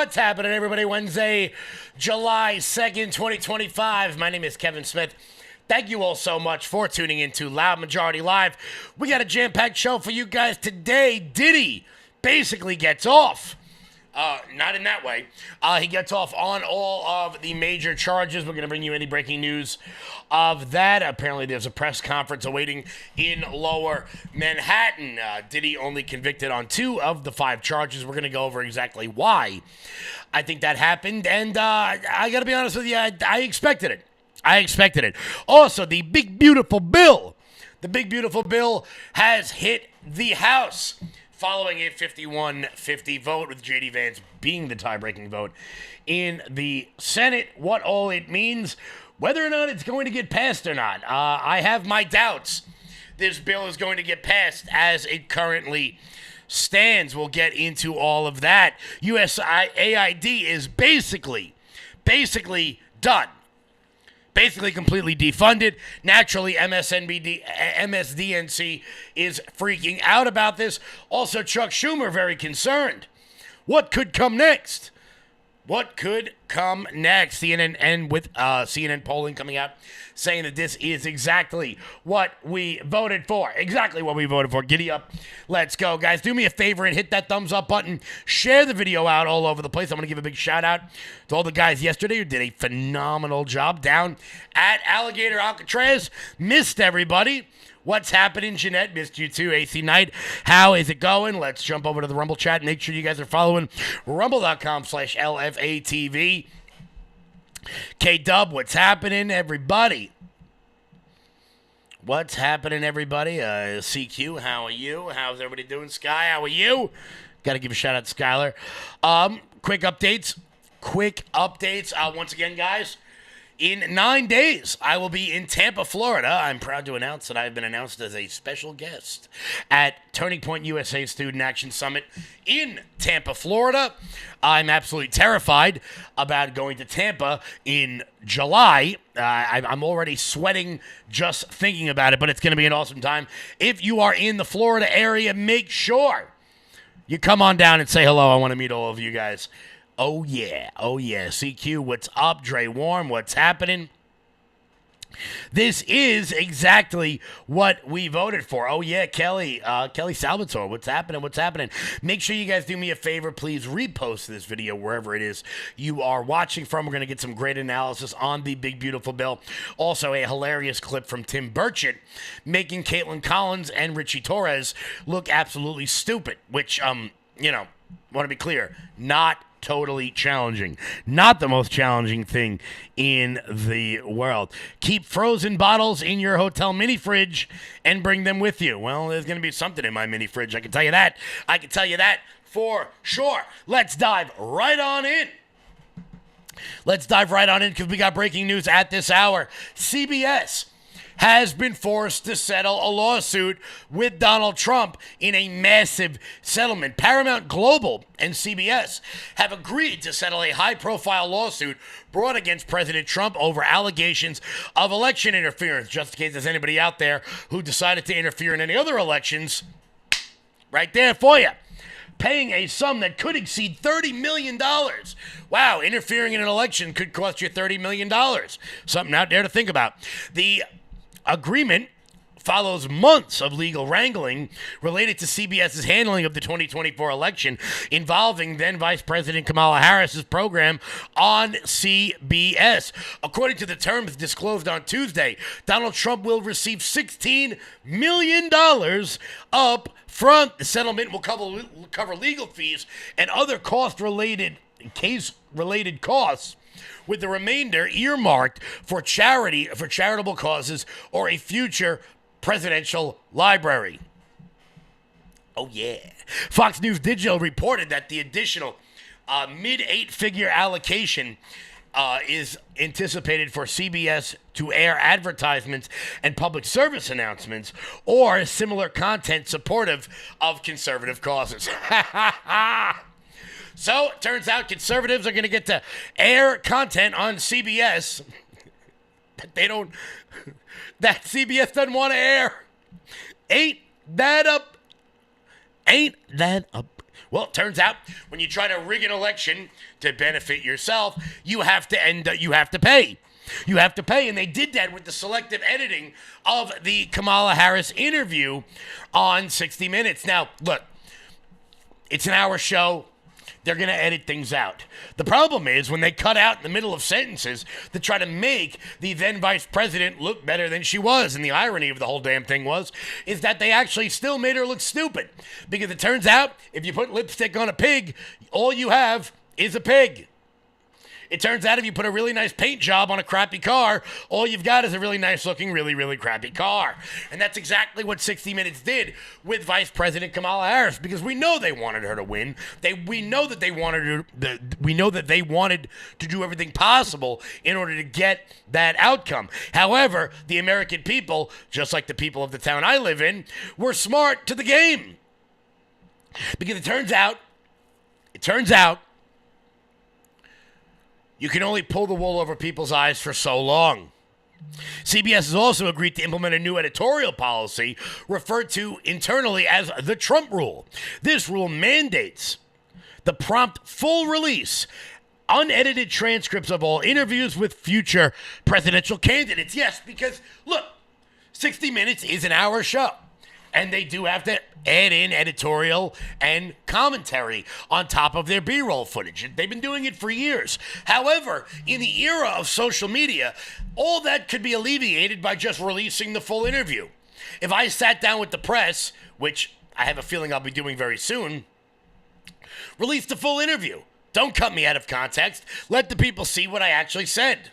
What's happening, everybody? Wednesday, July 2nd, 2025. My name is Kevin Smith. Thank you all so much for tuning into Loud Majority Live. We got a jam-packed show for you guys today. Diddy basically gets off. Not in that way. He gets off on all of the major charges. We're going to bring you any breaking news of that. Apparently, there's a press conference awaiting in Lower Manhattan. Diddy only convicted on 2 of the 5 charges. We're going to go over exactly why I think that happened. And I got to be honest with you, I expected it. I expected it. Also, the big, beautiful bill. The big, beautiful bill has hit the House, following a 51-50 vote, with J.D. Vance being the tie-breaking vote in the Senate. What all it means, whether or not it's going to get passed or not, I have my doubts this bill is going to get passed as it currently stands. We'll get into all of that. USAID is basically done. Basically completely defunded. Naturally, MSDNC is freaking out about this. Also, Chuck Schumer very concerned. What could come next? What could come next? CNN with CNN polling coming out saying that this is exactly what we voted for. Exactly what we voted for. Giddy up. Let's go, guys. Do me a favor and hit that thumbs up button. Share the video out all over the place. I'm going to give a big shout out to all the guys yesterday who did a phenomenal job down at Alligator Alcatraz. Missed everybody. What's happening? Jeanette, missed you too. AC Knight, how is it going? Let's jump over to the Rumble chat. Make sure you guys are following rumble.com/LFATV. K-Dub, what's happening, everybody? What's happening, everybody? CQ, how are you? How's everybody doing? Sky, how are you? Got to give a shout out to Skylar. Quick updates. Once again, guys. In 9 days, I will be in Tampa, Florida. I'm proud to announce that I've been announced as a special guest at Turning Point USA Student Action Summit in Tampa, Florida. I'm absolutely terrified about going to Tampa in July. I'm already sweating just thinking about it, but it's going to be an awesome time. If you are in the Florida area, make sure you come on down and say hello. I want to meet all of you guys. Oh, yeah. CQ, what's up? Dre Warm, what's happening? This is exactly what we voted for. Oh, yeah, Kelly Salvatore, what's happening? Make sure you guys do me a favor. Please repost this video wherever it is you are watching from. We're going to get some great analysis on the big, beautiful bill. Also, a hilarious clip from Tim Burchett making Caitlin Collins and Richie Torres look absolutely stupid, which, want to be clear, not totally challenging. Not the most challenging thing in the world. Keep frozen bottles in your hotel mini fridge and bring them with you. Well, there's going to be something in my mini fridge. I can tell you that. For sure. Let's dive right on in. Because we got breaking news at this hour. CBS has been forced to settle a lawsuit with Donald Trump in a massive settlement. Paramount Global and CBS have agreed to settle a high-profile lawsuit brought against President Trump over allegations of election interference. Just in case there's anybody out there who decided to interfere in any other elections, right there for you. Paying a sum that could exceed $30 million. Wow, interfering in an election could cost you $30 million. Something out there to think about. The agreement follows months of legal wrangling related to CBS's handling of the 2024 election involving then Vice President Kamala Harris's program on CBS. According to the terms disclosed on Tuesday, Donald Trump will receive $16 million up front. The settlement will cover legal fees and other case-related costs, with the remainder earmarked for charitable causes, or a future presidential library. Oh, yeah. Fox News Digital reported that the additional mid-8-figure allocation is anticipated for CBS to air advertisements and public service announcements or similar content supportive of conservative causes. So, it turns out conservatives are going to get to air content on CBS that CBS doesn't want to air. Ain't that up? Well, it turns out when you try to rig an election to benefit yourself, you have to you have to pay. You have to pay, and they did that with the selective editing of the Kamala Harris interview on 60 Minutes. Now, look, it's an hour show. They're going to edit things out. The problem is when they cut out in the middle of sentences to try to make the then vice president look better than she was. And the irony of the whole damn thing is that they actually still made her look stupid. Because it turns out if you put lipstick on a pig, all you have is a pig. It turns out if you put a really nice paint job on a crappy car, all you've got is a really nice looking, really, really crappy car. And that's exactly what 60 Minutes did with Vice President Kamala Harris, because we know they wanted her to win. We know that they wanted to do everything possible in order to get that outcome. However, the American people, just like the people of the town I live in, were smart to the game. Because it turns out, you can only pull the wool over people's eyes for so long. CBS has also agreed to implement a new editorial policy referred to internally as the Trump Rule. This rule mandates the prompt full release, unedited transcripts of all interviews with future presidential candidates. Yes, because, look, 60 Minutes is an hour show. And they do have to add in editorial and commentary on top of their B-roll footage. They've been doing it for years. However, in the era of social media, all that could be alleviated by just releasing the full interview. If I sat down with the press, which I have a feeling I'll be doing very soon, release the full interview. Don't cut me out of context. Let the people see what I actually said.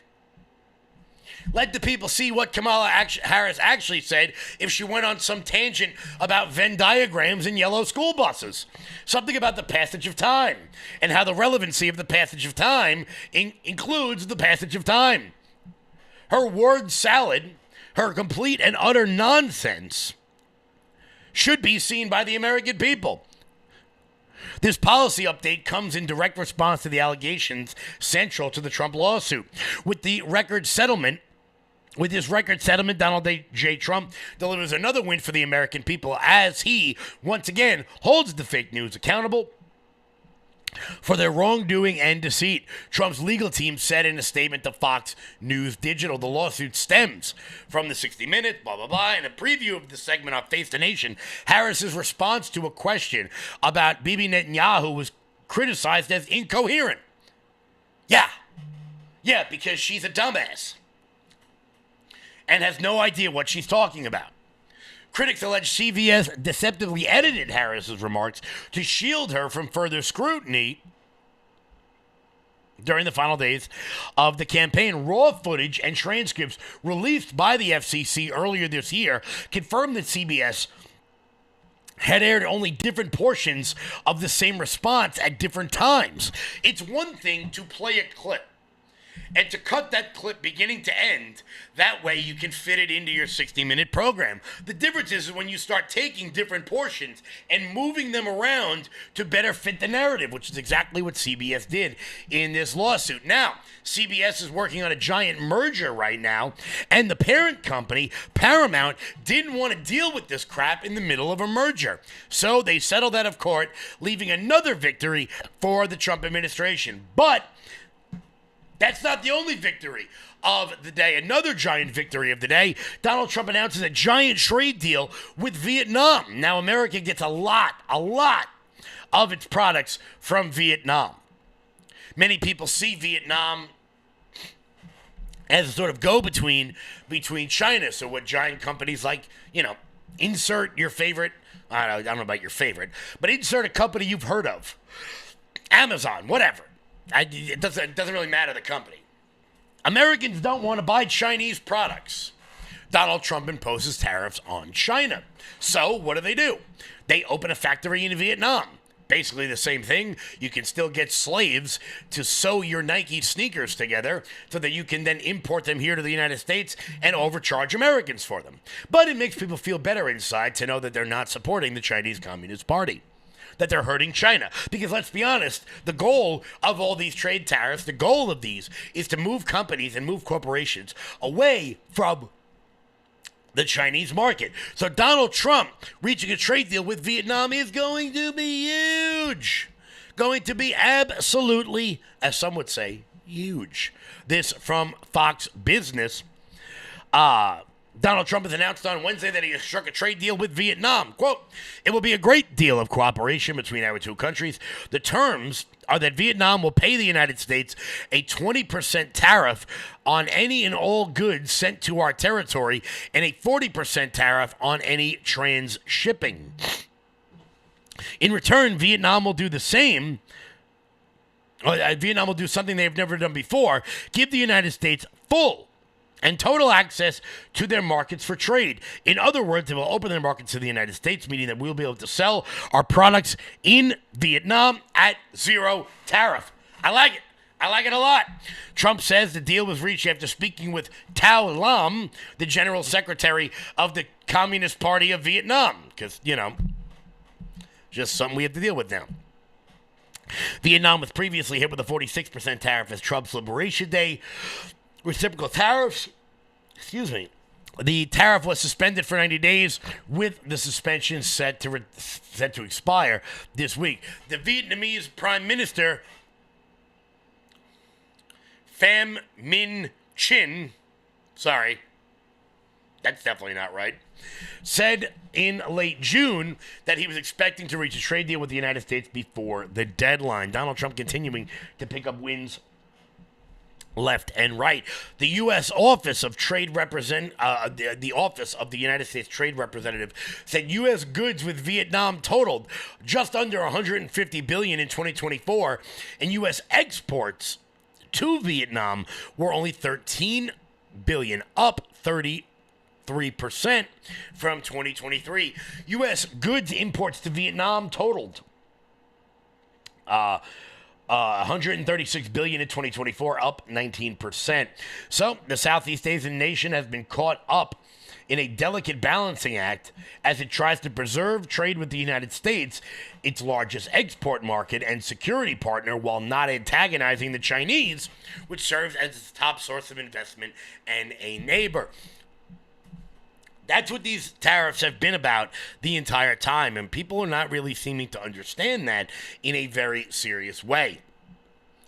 Let the people see what Kamala Harris actually said if she went on some tangent about Venn diagrams and yellow school buses. Something about the passage of time and how the relevancy of the passage of time includes the passage of time. Her word salad, her complete and utter nonsense, should be seen by the American people. This policy update comes in direct response to the allegations central to the Trump lawsuit. With this record settlement, Donald J. Trump delivers another win for the American people as he, once again, holds the fake news accountable for their wrongdoing and deceit. Trump's legal team said in a statement to Fox News Digital, the lawsuit stems from the 60 Minutes, blah, blah, blah. In a preview of the segment on Face the Nation, Harris's response to a question about Bibi Netanyahu was criticized as incoherent. Yeah, because she's a dumbass and has no idea what she's talking about. Critics allege CBS deceptively edited Harris's remarks to shield her from further scrutiny during the final days of the campaign. Raw footage and transcripts released by the FCC earlier this year confirmed that CBS had aired only different portions of the same response at different times. It's one thing to play a clip and to cut that clip beginning to end. That way you can fit it into your 60-minute program. The difference is when you start taking different portions and moving them around to better fit the narrative, which is exactly what CBS did in this lawsuit. Now, CBS is working on a giant merger right now, and the parent company, Paramount, didn't want to deal with this crap in the middle of a merger. So they settled out of court, leaving another victory for the Trump administration. But that's not the only victory of the day. Another giant victory of the day, Donald Trump announces a giant trade deal with Vietnam. Now, America gets a lot of its products from Vietnam. Many people see Vietnam as a sort of go-between between China. So what giant companies like, insert your favorite, I don't know about your favorite, but insert a company you've heard of. Amazon, whatever. It doesn't really matter the company. Americans don't want to buy Chinese products. Donald Trump imposes tariffs on China. So what do? They open a factory in Vietnam. Basically the same thing. You can still get slaves to sew your Nike sneakers together so that you can then import them here to the United States and overcharge Americans for them. But it makes people feel better inside to know that they're not supporting the Chinese Communist Party, that they're hurting China. Because let's be honest, the goal of all these trade tariffs, the goal of these is to move companies and move corporations away from the Chinese market. So Donald Trump reaching a trade deal with Vietnam is going to be huge. Going to be absolutely, as some would say, huge. This from Fox Business. Donald Trump has announced on Wednesday that he has struck a trade deal with Vietnam. Quote, "It will be a great deal of cooperation between our two countries. The terms are that Vietnam will pay the United States a 20% tariff on any and all goods sent to our territory and a 40% tariff on any transshipping. In return, Vietnam will do the same. Vietnam will do something they've never done before, give the United States full and total access to their markets for trade. In other words, it will open their markets to the United States, meaning that we'll be able to sell our products in Vietnam at zero tariff." I like it. I like it a lot. Trump says the deal was reached after speaking with Tao Lam, the general secretary of the Communist Party of Vietnam, because, just something we have to deal with now. Vietnam was previously hit with a 46% tariff as Trump's Liberation Day reciprocal tariffs. The tariff was suspended for 90 days, with the suspension set to expire this week. The Vietnamese Prime Minister Pham Minh Chinh, sorry, that's definitely not right, said in late June that he was expecting to reach a trade deal with the United States before the deadline. Donald Trump continuing to pick up wins left and right. The U.S. Office of Trade the Office of the United States Trade Representative said U.S. goods with Vietnam totaled just under $150 billion in 2024, and U.S. exports to Vietnam were only $13 billion, up 33% from 2023. U.S. goods imports to Vietnam totaled $136 billion in 2024, up 19%. So the Southeast Asian nation has been caught up in a delicate balancing act as it tries to preserve trade with the United States, its largest export market and security partner, while not antagonizing the Chinese, which serves as its top source of investment and a neighbor. That's what these tariffs have been about the entire time, and people are not really seeming to understand that in a very serious way.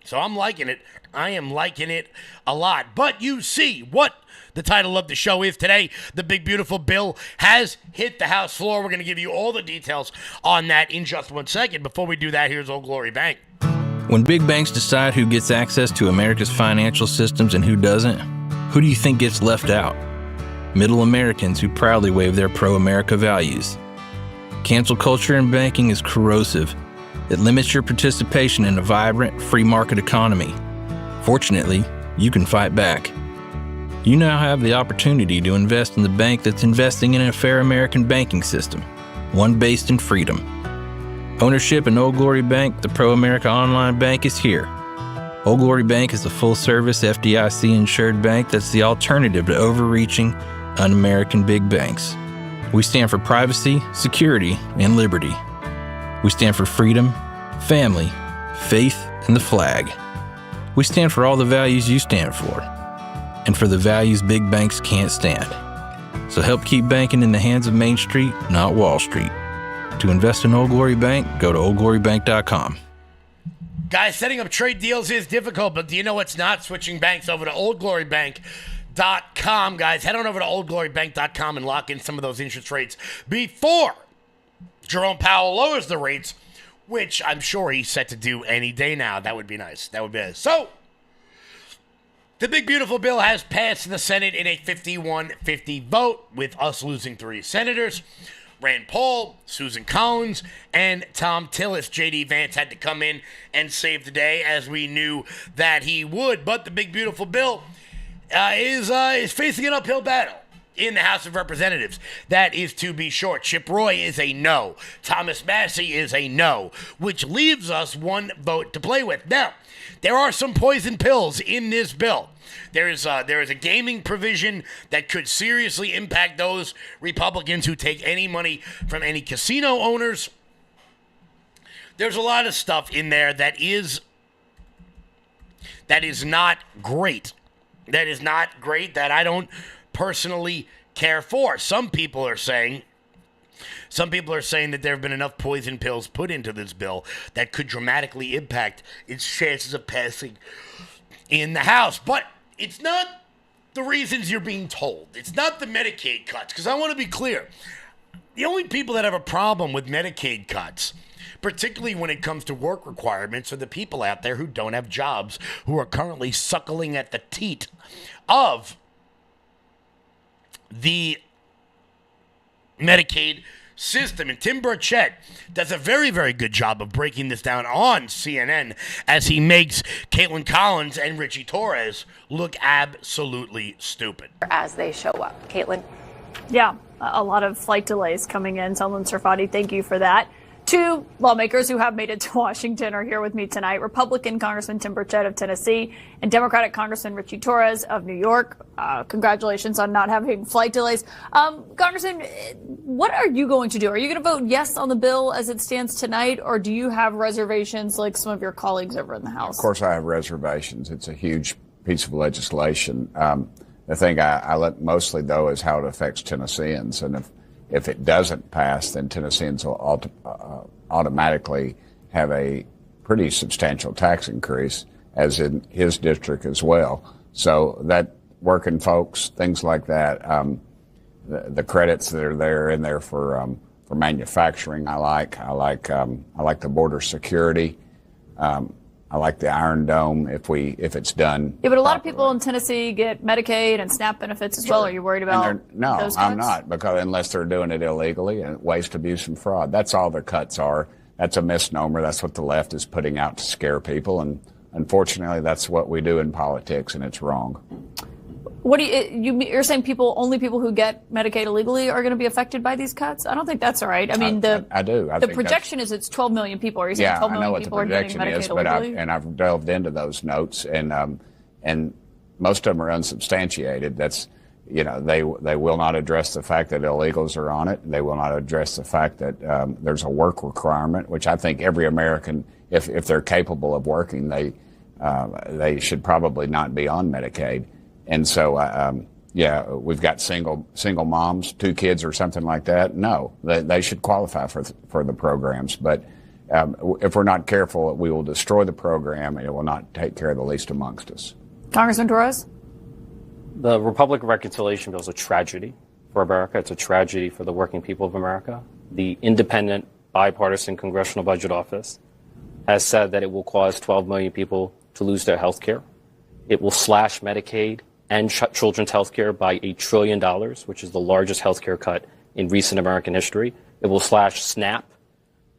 So I'm liking it. I am liking it a lot. But you see what the title of the show is today. The big, beautiful bill has hit the House floor. We're going to give you all the details on that in just 1 second. Before we do that, here's Old Glory Bank. When big banks decide who gets access to America's financial systems and who doesn't, who do you think gets left out? Middle Americans who proudly wave their pro-America values. Cancel culture in banking is corrosive. It limits your participation in a vibrant, free market economy. Fortunately, you can fight back. You now have the opportunity to invest in the bank that's investing in a fair American banking system, one based in freedom. Ownership in Old Glory Bank, the pro-America online bank, is here. Old Glory Bank is a full-service FDIC-insured bank that's the alternative to overreaching, un-American big banks. We stand for privacy, security, and liberty. We stand for freedom, family, faith, and the flag. We stand for all the values you stand for, and for the values big banks can't stand. So help keep banking in the hands of Main Street, not Wall Street. To invest in Old Glory Bank, go to oldglorybank.com. Guys, setting up trade deals is difficult, but do you know what's not? Switching banks over to oldglorybank.com, guys. Head on over to oldglorybank.com and lock in some of those interest rates before Jerome Powell lowers the rates, which I'm sure he's set to do any day now. That would be nice. That would be nice. So, the big, beautiful bill has passed the Senate in a 51-50 vote, with us losing 3 senators. Rand Paul, Susan Collins, and Thom Tillis. J.D. Vance had to come in and save the day, as we knew that he would. But the big, beautiful bill is facing an uphill battle in the House of Representatives. That is to be sure. Chip Roy is a no. Thomas Massie is a no, which leaves us 1 vote to play with. Now, there are some poison pills in this bill. There is a gaming provision that could seriously impact those Republicans who take any money from any casino owners. There's a lot of stuff in there that is not great. That is not great, that I don't personally care for. Some people are saying that there have been enough poison pills put into this bill that could dramatically impact its chances of passing in the House. But it's not the reasons you're being told. It's not the Medicaid cuts, because I want to be clear. The only people that have a problem with Medicaid cuts, particularly when it comes to work requirements, are the people out there who don't have jobs, who are currently suckling at the teat of the Medicaid system. And Tim Burchett does a very, very good job of breaking this down on CNN as he makes Caitlin Collins and Richie Torres look absolutely stupid. As they show up. Caitlin? Yeah, a lot of flight delays coming in. Salman Sarfati, thank you for that. Two lawmakers who have made it to Washington are here with me tonight. Republican Congressman Tim Burchett of Tennessee and Democratic Congressman Richie Torres of New York. Congratulations on not having flight delays. Congressman, what are you going to do? Are you going to vote yes on the bill as it stands tonight, or do you have reservations like some of your colleagues over in the House? Of course I have reservations. It's a huge piece of legislation. The thing I look mostly, though, is how it affects Tennesseans. And if it doesn't pass, then Tennesseans will automatically have a pretty substantial tax increase, as in his district as well. So that working folks, things like that, the credits that are there in there for manufacturing, I like the border security. I like the Iron Dome if it's done. Yeah, but a lot properly. of people in Tennessee get Medicaid and SNAP benefits as well. Are you worried about no, those cuts? I'm not, because unless they're doing it illegally and waste, abuse, and fraud. That's all the cuts are. That's a misnomer. That's what the left is putting out to scare people, and unfortunately, that's what we do in politics, and it's wrong. What do you're saying? Only people who get Medicaid illegally are going to be affected by these cuts? I don't think that's all right. I mean, I do. The projection is it's 12 million people. Are you saying 12 million people are getting Medicaid illegally? I've delved into those notes, and most of them are unsubstantiated. That's, they will not address the fact that illegals are on it. They will not address the fact that there's a work requirement, which I think every American, if they're capable of working, they should probably not be on Medicaid. And so, we've got single moms, 2 kids or something like that. No, they should qualify for the programs. But if we're not careful, we will destroy the program, and it will not take care of the least amongst us. Congressman Torres? The Republican Reconciliation Bill is a tragedy for America. It's a tragedy for the working people of America. The independent, bipartisan Congressional Budget Office has said that it will cause 12 million people to lose their health care. It will slash Medicaid and children's health care by $1 trillion, which is the largest health care cut in recent American history. It will slash SNAP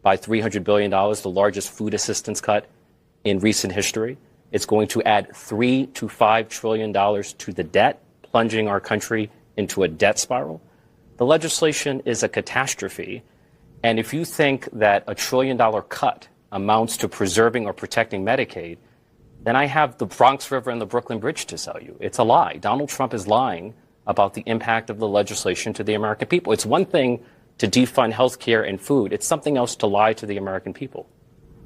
by $300 billion, the largest food assistance cut in recent history. It's going to add $3 to $5 trillion to the debt, plunging our country into a debt spiral. The legislation is a catastrophe. And if you think that $1 trillion cut amounts to preserving or protecting Medicaid, then I have the Bronx River and the Brooklyn Bridge to sell you. It's a lie. Donald Trump is lying about the impact of the legislation to the American people. It's one thing to defund health care and food. It's something else to lie to the American people.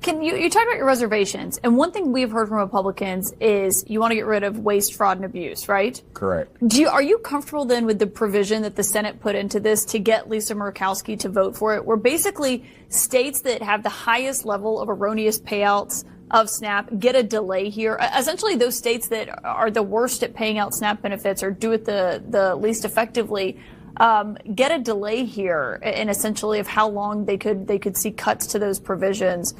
You talked about your reservations, and one thing we've heard from Republicans is you want to get rid of waste, fraud, and abuse, right? Correct. Are you comfortable then with the provision that the Senate put into this to get Lisa Murkowski to vote for it, where basically states that have the highest level of erroneous payouts of SNAP get a delay here? Essentially, those states that are the worst at paying out SNAP benefits or do it the least effectively get a delay here, and essentially of how long they could see cuts to those provisions.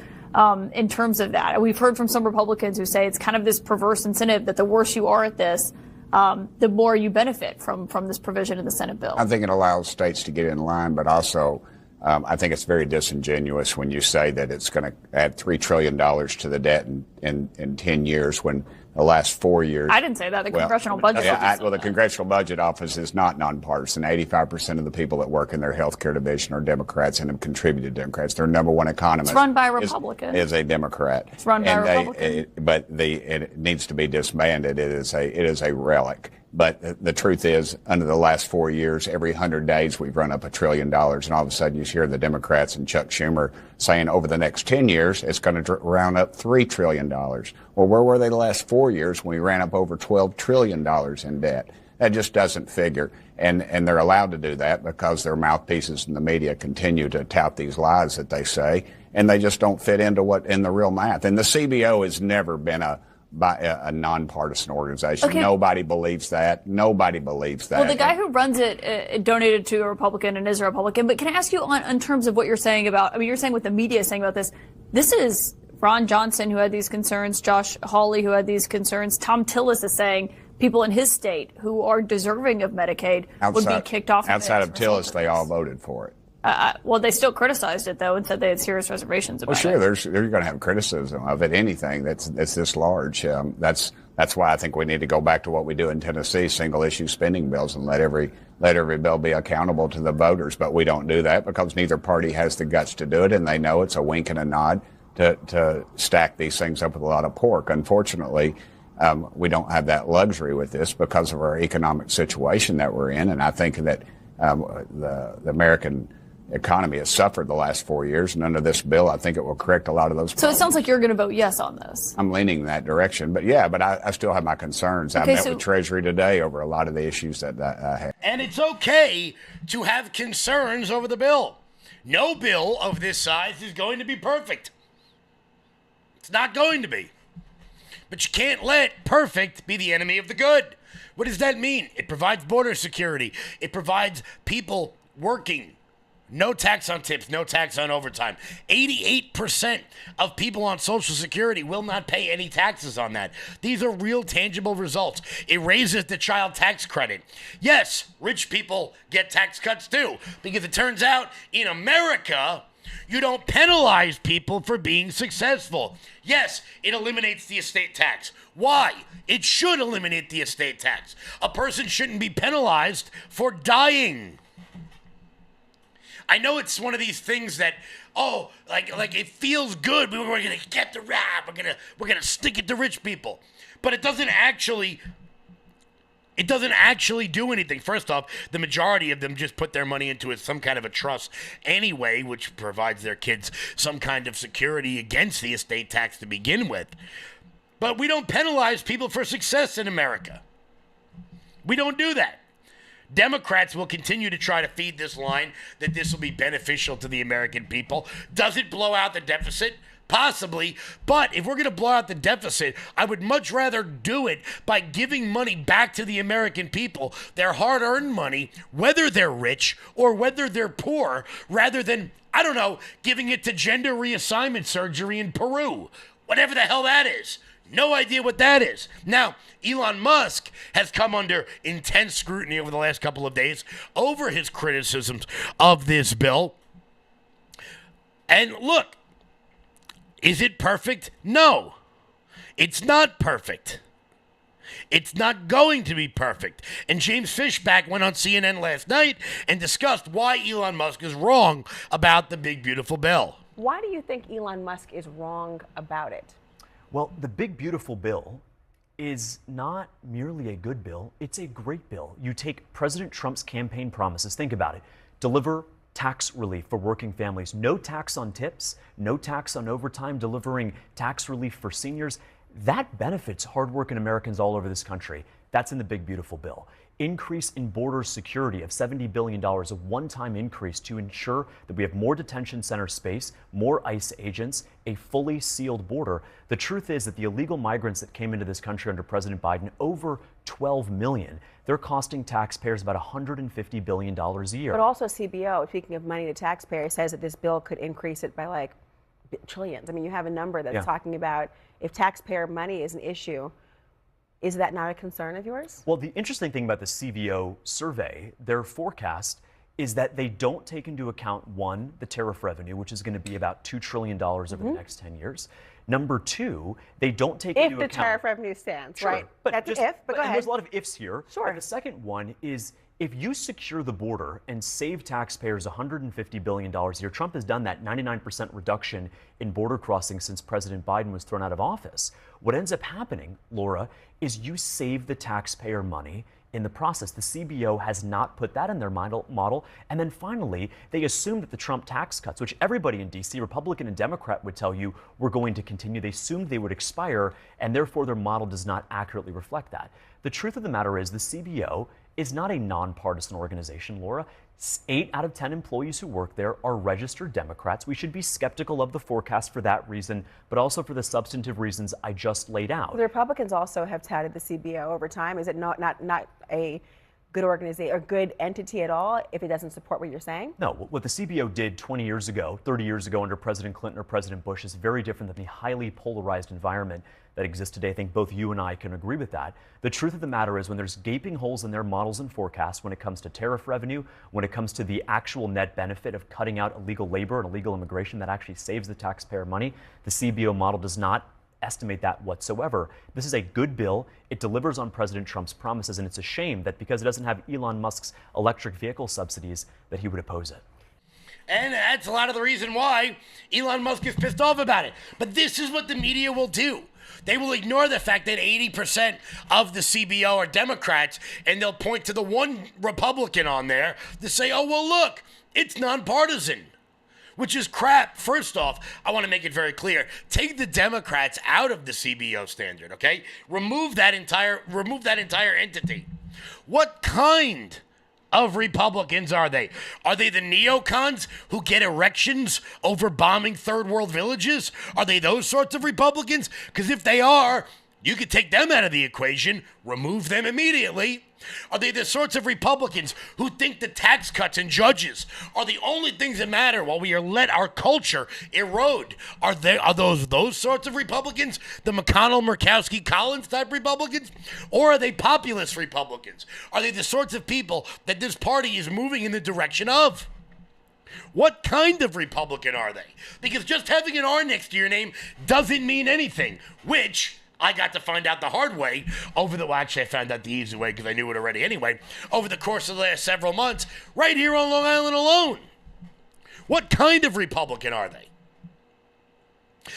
In terms of that, we've heard from some Republicans who say it's kind of this perverse incentive that the worse you are at this, the more you benefit from this provision in the Senate bill. I think it allows states to get in line, but also I think it's very disingenuous when you say that it's going to add $3 trillion to the debt in 10 years when the last 4 years. I didn't say that. The Congressional Budget Office. The Congressional Budget Office is not nonpartisan. 85% of the people that work in their health care division are Democrats and have contributed to Democrats. Their number one economist it's run by a Republican. Is a Democrat. It's run by a Republican. It needs to be disbanded. It is a relic. But the truth is, under the last 4 years, every 100 days we've run up $1 trillion, and all of a sudden you hear the Democrats and Chuck Schumer saying over the next 10 years it's going to round up $3 trillion. Well, where were they the last 4 years when we ran up over $12 trillion in debt? That just doesn't figure. And they're allowed to do that because their mouthpieces in the media continue to tout these lies that they say, and they just don't fit into in the real math. And the CBO has never been a nonpartisan organization. Okay. Nobody believes that. Nobody believes that. Well, the guy who runs it donated to a Republican and is a Republican. But can I ask you in terms of what you're saying about, I mean, you're saying what the media is saying about this. This is Ron Johnson who had these concerns, Josh Hawley who had these concerns. Tom Tillis is saying people in his state who are deserving of Medicaid would be kicked off. Outside of Tillis, they all voted for it. Well, they still criticized it, though, and said they had serious reservations about it. Well, sure, you're going to have criticism of it. Anything that's this large. That's why I think we need to go back to what we do in Tennessee: single-issue spending bills, and let every bill be accountable to the voters. But we don't do that because neither party has the guts to do it, and they know it's a wink and a nod to stack these things up with a lot of pork. Unfortunately, we don't have that luxury with this because of our economic situation that we're in, and I think that the American economy has sufferred the last 4 years, and under this bill, I think it will correct a lot of those problems. So it sounds like you're going to vote yes on this. I'm leaning in that direction, but I still have my concerns. I met with Treasury today over a lot of the issues that I have. And it's okay to have concerns over the bill. No bill of this size is going to be perfect. It's not going to be. But you can't let perfect be the enemy of the good. What does that mean? It provides border security. It provides people working. No tax on tips, no tax on overtime. 88% of people on Social Security will not pay any taxes on that. These are real tangible results. It raises the child tax credit. Yes, rich people get tax cuts too, because it turns out in America, you don't penalize people for being successful. Yes, it eliminates the estate tax. Why? It should eliminate the estate tax. A person shouldn't be penalized for dying. I know it's one of these things that, like it feels good. We're going to get the rap. We're gonna stick it to rich people, but it doesn't actually do anything. First off, the majority of them just put their money into some kind of a trust anyway, which provides their kids some kind of security against the estate tax to begin with. But we don't penalize people for success in America. We don't do that. Democrats will continue to try to feed this line that this will be beneficial to the American people. Does it blow out the deficit? Possibly. But if we're going to blow out the deficit, I would much rather do it by giving money back to the American people, their hard-earned money, whether they're rich or whether they're poor, rather than, giving it to gender reassignment surgery in Peru. Whatever the hell that is. No idea what that is. Now, Elon Musk has come under intense scrutiny over the last couple of days over his criticisms of this bill. And look, is it perfect? No, it's not perfect. It's not going to be perfect. And James Fishback went on CNN last night and discussed why Elon Musk is wrong about the big, beautiful bill. Why do you think Elon Musk is wrong about it? Well, the big, beautiful bill is not merely a good bill, it's a great bill. You take President Trump's campaign promises, think about it, deliver tax relief for working families, no tax on tips, no tax on overtime, delivering tax relief for seniors. That benefits hardworking Americans all over this country. That's in the big, beautiful bill. Increase in border security of $70 billion, a one-time increase to ensure that we have more detention center space, more ICE agents, a fully sealed border. The truth is that the illegal migrants that came into this country under President Biden, over 12 million, they're costing taxpayers about $150 billion a year. But also CBO, speaking of money to taxpayers, says that this bill could increase it by like trillions. I mean, you have a number that's talking about if taxpayer money is an issue. Is that not a concern of yours? Well, the interesting thing about the CBO survey, their forecast is that they don't take into account, one, the tariff revenue, which is going to be about $2 trillion over the next 10 years. Number two, they don't take into account... If the tariff revenue stands, sure, right? But that's just, an if, but go ahead. There's a lot of ifs here. Sure. And the second one is, if you secure the border and save taxpayers $150 billion a year, Trump has done that 99% reduction in border crossings since President Biden was thrown out of office. What ends up happening, Laura, is you save the taxpayer money in the process. The CBO has not put that in their model. And then finally, they assumed that the Trump tax cuts, which everybody in D.C., Republican and Democrat, would tell you were going to continue, they assumed they would expire, and therefore their model does not accurately reflect that. The truth of the matter is the CBO is not a nonpartisan organization, Laura. 8 out of 10 employees who work there are registered Democrats. We should be skeptical of the forecast for that reason, but also for the substantive reasons I just laid out. The Republicans also have touted the CBO over time. Is it not a good organization or good entity at all if it doesn't support what you're saying? No, what the CBO did 20 years ago, 30 years ago under President Clinton or President Bush is very different than the highly polarized environment that exists today. I think both you and I can agree with that. The truth of the matter is when there's gaping holes in their models and forecasts when it comes to tariff revenue, when it comes to the actual net benefit of cutting out illegal labor and illegal immigration that actually saves the taxpayer money, the CBO model does not estimate that whatsoever. This is a good bill. It delivers on President Trump's promises, and it's a shame that because it doesn't have Elon Musk's electric vehicle subsidies that he would oppose it. And that's a lot of the reason why Elon Musk is pissed off about it. But this is what the media will do. They will ignore the fact that 80% of the CBO are Democrats, and they'll point to the one Republican on there to say, oh, well, look, it's nonpartisan, which is crap. First off, I want to make it very clear. Take the Democrats out of the CBO standard, okay? Remove that entire entity. What kind of Republicans are they? Are they the neocons who get erections over bombing third world villages? Are they those sorts of Republicans? Because if they are, you could take them out of the equation, remove them immediately. Are they the sorts of Republicans who think the tax cuts and judges are the only things that matter while we are let our culture erode? Are those sorts of Republicans, the McConnell, Murkowski, Collins type Republicans? Or are they populist Republicans? Are they the sorts of people that this party is moving in the direction of? What kind of Republican are they? Because just having an R next to your name doesn't mean anything, which I got to find out the hard way actually I found out the easy way because I knew it already anyway, over the course of the last several months, right here on Long Island alone. What kind of Republican are they?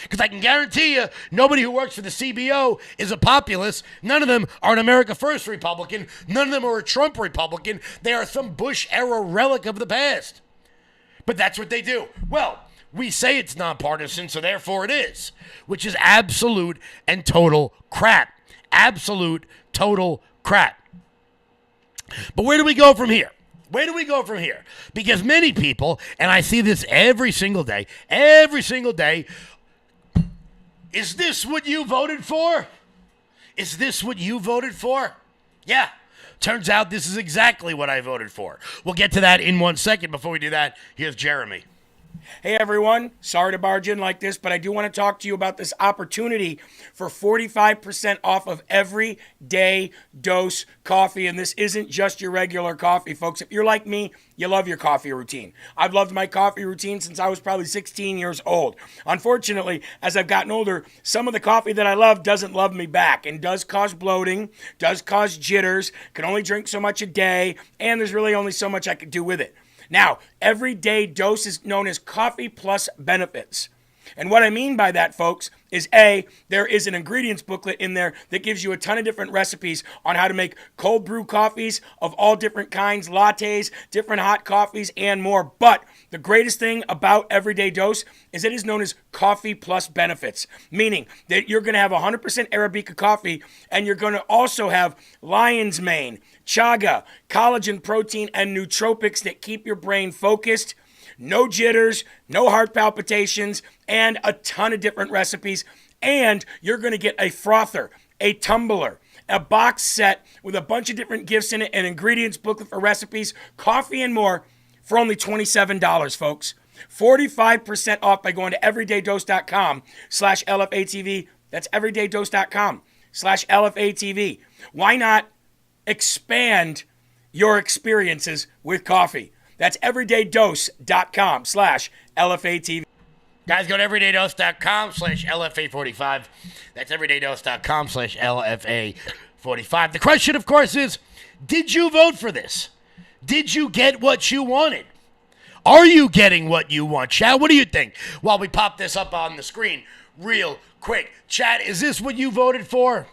Because I can guarantee you, nobody who works for the CBO is a populist. None of them are an America First Republican. None of them are a Trump Republican. They are some Bush-era relic of the past. But that's what they do. Well, we say it's nonpartisan, so therefore it is, which is absolute and total crap. Absolute, total crap. But where do we go from here? Where do we go from here? Because many people, and I see this every single day, is this what you voted for? Is this what you voted for? Yeah. Turns out this is exactly what I voted for. We'll get to that in 1 second. Before we do that, here's Jeremy. Hey everyone, sorry to barge in like this, but I do want to talk to you about this opportunity for 45% off of Everyday Dose coffee. And this isn't just your regular coffee, folks. If you're like me, you love your coffee routine. I've loved my coffee routine since I was probably 16 years old. Unfortunately, as I've gotten older, some of the coffee that I love doesn't love me back and does cause bloating, does cause jitters, can only drink so much a day, and there's really only so much I could do with it. Now, Everyday Dose is known as Coffee Plus Benefits. And what I mean by that, folks, is A, there is an ingredients booklet in there that gives you a ton of different recipes on how to make cold brew coffees of all different kinds, lattes, different hot coffees, and more. But the greatest thing about Everyday Dose is it is known as Coffee Plus Benefits, meaning that you're going to have 100% Arabica coffee, and you're going to also have lion's mane, chaga, collagen protein, and nootropics that keep your brain focused. No jitters, no heart palpitations, and a ton of different recipes. And you're going to get a frother, a tumbler, a box set with a bunch of different gifts in it, an ingredients booklet for recipes, coffee, and more for only $27, folks. 45% off by going to everydaydose.com/LFATV. That's everydaydose.com/LFATV. Why not expand your experiences with coffee? That's everydaydose.com/LFATV. Guys, go to everydaydose.com/LFA45. That's everydaydose.com/LFA45. The question, of course, is, did you vote for this? Did you get what you wanted? Are you getting what you want? Chat, what do you think? While we pop this up on the screen real quick. Chat, is this what you voted for?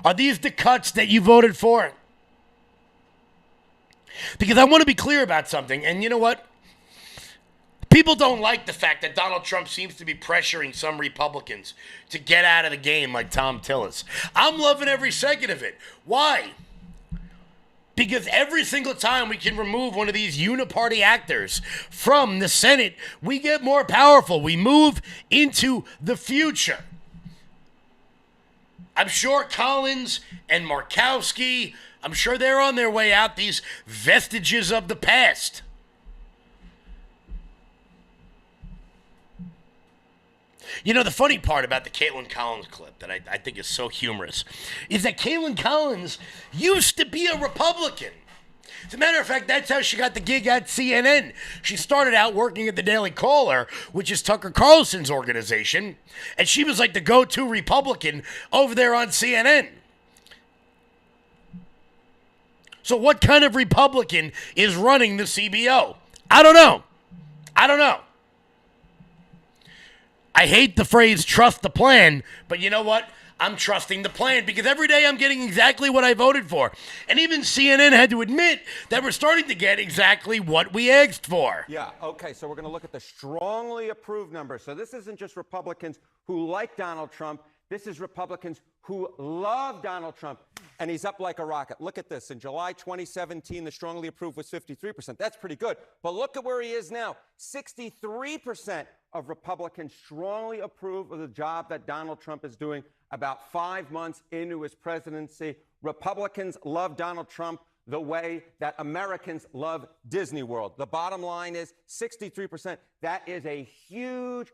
Are these the cuts that you voted for? Because I want to be clear about something, and you know what? People don't like the fact that Donald Trump seems to be pressuring some Republicans to get out of the game like Tom Tillis. I'm loving every second of it. Why? Because every single time we can remove one of these uniparty actors from the Senate, we get more powerful. We move into the future. I'm sure Collins and Murkowski, I'm sure they're on their way out, these vestiges of the past. You know, the funny part about the Caitlin Collins clip that I think is so humorous is that Caitlin Collins used to be a Republican. As a matter of fact, that's how she got the gig at CNN. She started out working at the Daily Caller, which is Tucker Carlson's organization, and she was like the go-to Republican over there on CNN. So what kind of Republican is running the CBO? I don't know. I hate the phrase trust the plan, but you know what? I'm trusting the plan because every day I'm getting exactly what I voted for. And even CNN had to admit that we're starting to get exactly what we asked for. Yeah, okay, so we're going to look at the strongly approved numbers. So this isn't just Republicans who like Donald Trump. This is Republicans who love Donald Trump, and he's up like a rocket. Look at this. In July 2017, the strongly approved was 53%. That's pretty good. But look at where he is now. 63% of Republicans strongly approve of the job that Donald Trump is doing about 5 months into his presidency. Republicans love Donald Trump the way that Americans love Disney World. The bottom line is 63%. That is a huge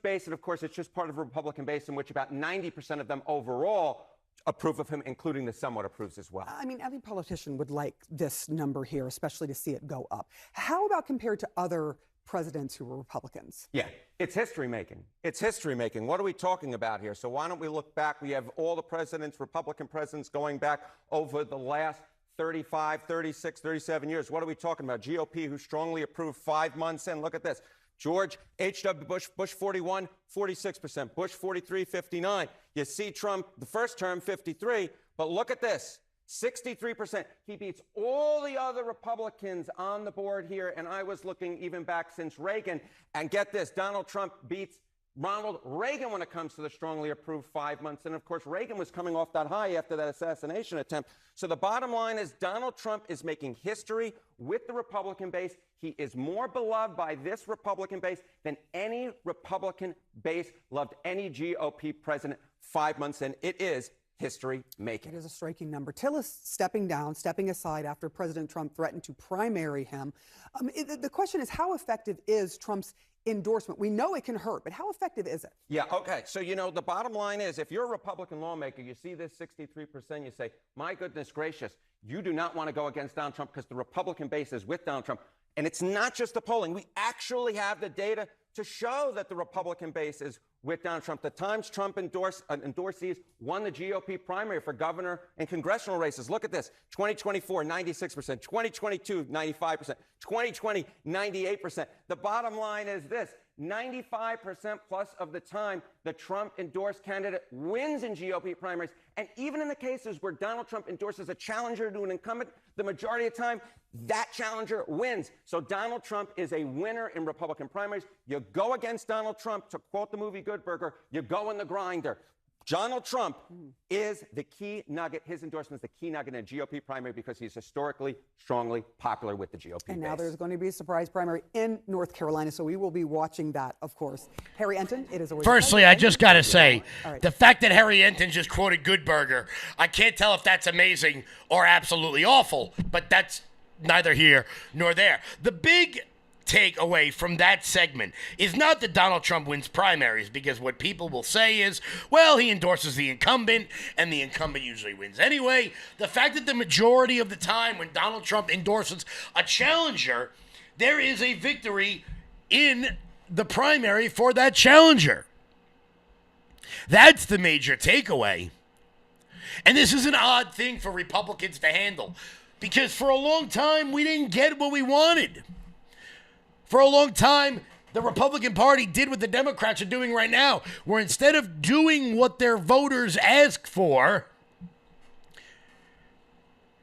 base. And of course, it's just part of a Republican base in which about 90% of them overall approve of him, including the somewhat approves as well. I mean, every politician would like this number here, especially to see it go up. How about compared to other presidents who were Republicans? Yeah, it's history making. It's history making. What are we talking about here? So why don't we look back? We have all the presidents, Republican presidents, going back over the last 35, 36, 37 years. What are we talking about? GOP, who strongly approved 5 months in. Look at this. George H.W. Bush, Bush 41, 46%. Bush 43, 59. You see Trump, the first term, 53. But look at this, 63%. He beats all the other Republicans on the board here. And I was looking even back since Reagan. And get this, Donald Trump beats Ronald Reagan when it comes to the strongly approved 5 months. And of course, Reagan was coming off that high after that assassination attempt. So the bottom line is Donald Trump is making history with the Republican base. He is more beloved by this Republican base than any Republican base loved any GOP president 5 months in. It is history making. It is a striking number. Tillis stepping aside after President Trump threatened to primary him. The question is, how effective is Trump's endorsement? We know it can hurt, but how effective is it? Yeah, okay. So, you know, the bottom line is if you're a Republican lawmaker, you see this 63%, you say, my goodness gracious, you do not want to go against Donald Trump because the Republican base is with Donald Trump. And it's not just the polling. We actually have the data to show that the Republican base is with Donald Trump. The Times Trump endorsees won the GOP primary for governor and congressional races. Look at this. 2024, 96%. 2022, 95%. 2020, 98%. The bottom line is this. 95% plus of the time, the Trump-endorsed candidate wins in GOP primaries. And even in the cases where Donald Trump endorses a challenger to an incumbent, the majority of the time, that challenger wins. So Donald Trump is a winner in Republican primaries. You go against Donald Trump, to quote the movie Good Burger, you go in the grinder. Donald Trump is the key nugget. His endorsement is the key nugget in a GOP primary because he's historically strongly popular with the GOP And base. now there's going to be a surprise primary in North Carolina, so we will be watching that, of course. Harry Enton, it is always Firstly, I just got to say, right. the fact that Harry Enton just quoted Good Burger, I can't tell if that's amazing or absolutely awful, but that's neither here nor there. The big takeaway from that segment is not that Donald Trump wins primaries, because what people will say is, well, he endorses the incumbent, and the incumbent usually wins anyway. The fact that the majority of the time when Donald Trump endorses a challenger, there is a victory in the primary for that challenger. That's the major takeaway. And this is an odd thing for Republicans to handle, because for a long time, we didn't get what we wanted. For a long time, the Republican Party did what the Democrats are doing right now, where instead of doing what their voters ask for,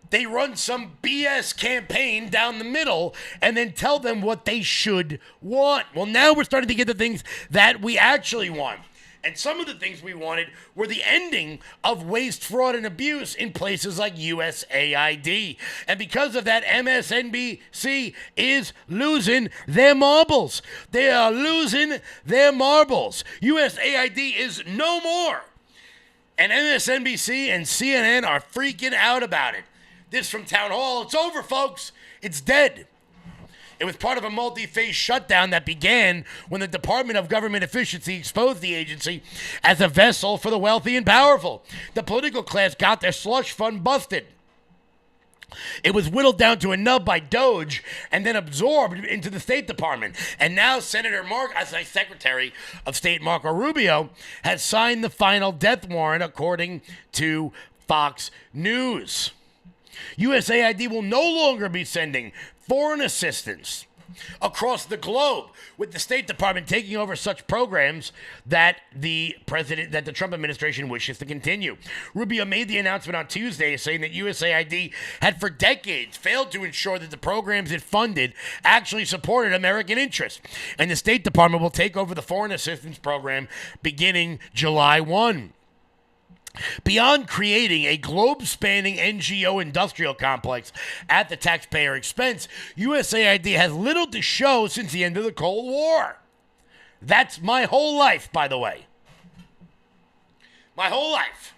they run some BS campaign down the middle and then tell them what they should want. Well, now we're starting to get the things that we actually want. And some of the things we wanted were the ending of waste, fraud, and abuse in places like USAID. And because of that, MSNBC is losing their marbles. They are losing their marbles. USAID is no more. And MSNBC and CNN are freaking out about it. This from Town Hall. It's over, folks. It's dead. It was part of a multi-phase shutdown that began when the Department of Government Efficiency exposed the agency as a vessel for the wealthy and powerful. The political class got their slush fund busted. It was whittled down to a nub by Doge and then absorbed into the State Department. And now Secretary of State Marco Rubio has signed the final death warrant, according to Fox News. USAID will no longer be sending foreign assistance across the globe, with the State Department taking over such programs that the Trump administration wishes to continue. Rubio made the announcement on Tuesday, saying that USAID had for decades failed to ensure that the programs it funded actually supported American interests, and the State Department will take over the foreign assistance program beginning July 1. Beyond creating a globe-spanning NGO industrial complex at the taxpayer expense, USAID has little to show since the end of the Cold War. That's my whole life, by the way. My whole life.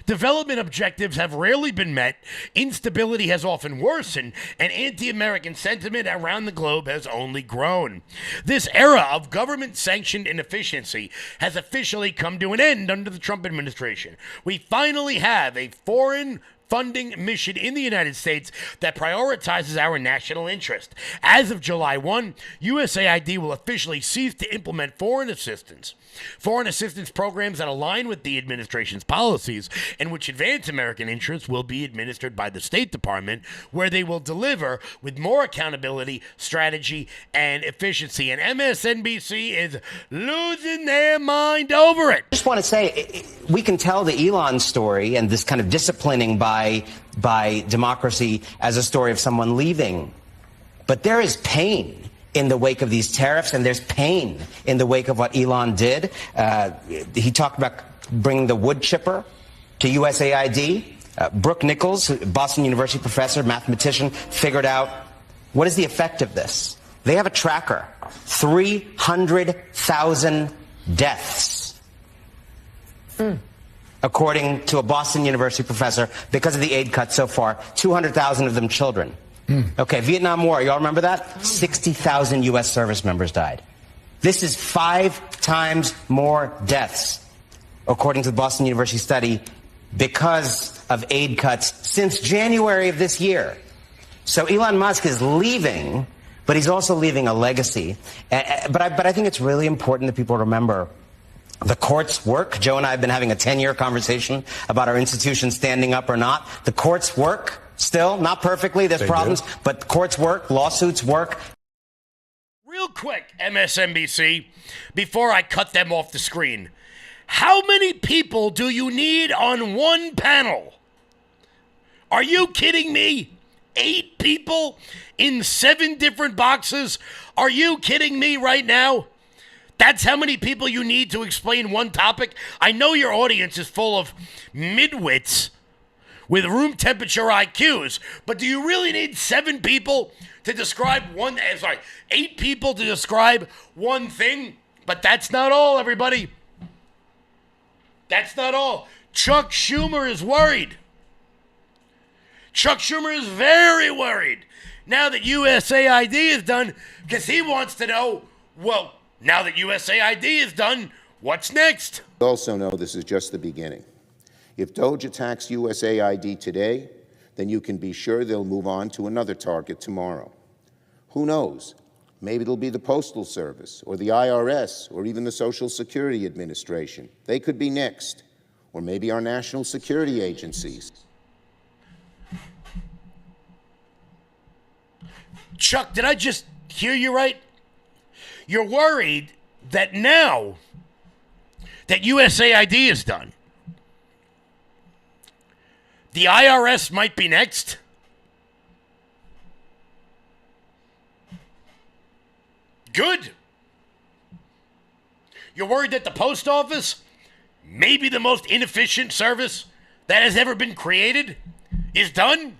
Development objectives have rarely been met, instability has often worsened, and anti-American sentiment around the globe has only grown. This era of government-sanctioned inefficiency has officially come to an end under the Trump administration. We finally have a foreign funding mission in the United States that prioritizes our national interest. As of July 1, USAID will officially cease to implement foreign assistance. Foreign assistance programs that align with the administration's policies and which advance American interests will be administered by the State Department, where they will deliver with more accountability, strategy, and efficiency. And MSNBC is losing their mind over it. I just want to say, we can tell the Elon story and this kind of disciplining by democracy as a story of someone leaving. But there is pain in the wake of these tariffs, and there's pain in the wake of what Elon did. He talked about bringing the wood chipper to USAID. Brooke Nichols, Boston University professor, mathematician, figured out what is the effect of this. They have a tracker. 300,000 deaths. According to a Boston University professor, because of the aid cuts so far, 200,000 of them children. Okay, Vietnam War, y'all remember that? 60,000 U.S. service members died. This is 5 times more deaths, according to the Boston University study, because of aid cuts since January of this year. So Elon Musk is leaving, but he's also leaving a legacy. But I think it's really important that people remember the courts work. Joe and I have been having a 10-year conversation about our institutions standing up or not. The courts work. Still, not perfectly, there's problems, but courts work, lawsuits work. Real quick, MSNBC, before I cut them off the screen, how many people do you need on one panel? Are you kidding me? 8 people in 7 different boxes? Are you kidding me right now? That's how many people you need to explain one topic? I know your audience is full of midwits with room temperature IQs, but do you really need 7 people to describe 8 people to describe one thing? But that's not all, everybody. That's not all. Chuck Schumer is worried. Chuck Schumer is very worried now that USAID is done, because he wants to know, well, now that USAID is done, what's next? We also know this is just the beginning. If Doge attacks USAID today, then you can be sure they'll move on to another target tomorrow. Who knows? Maybe it'll be the Postal Service or the IRS or even the Social Security Administration. They could be next. Or maybe our national security agencies. Chuck, did I just hear you right? You're worried that now that USAID is done, The IRS might be next. Good. You're worried that the post office, maybe the most inefficient service that has ever been created, is done?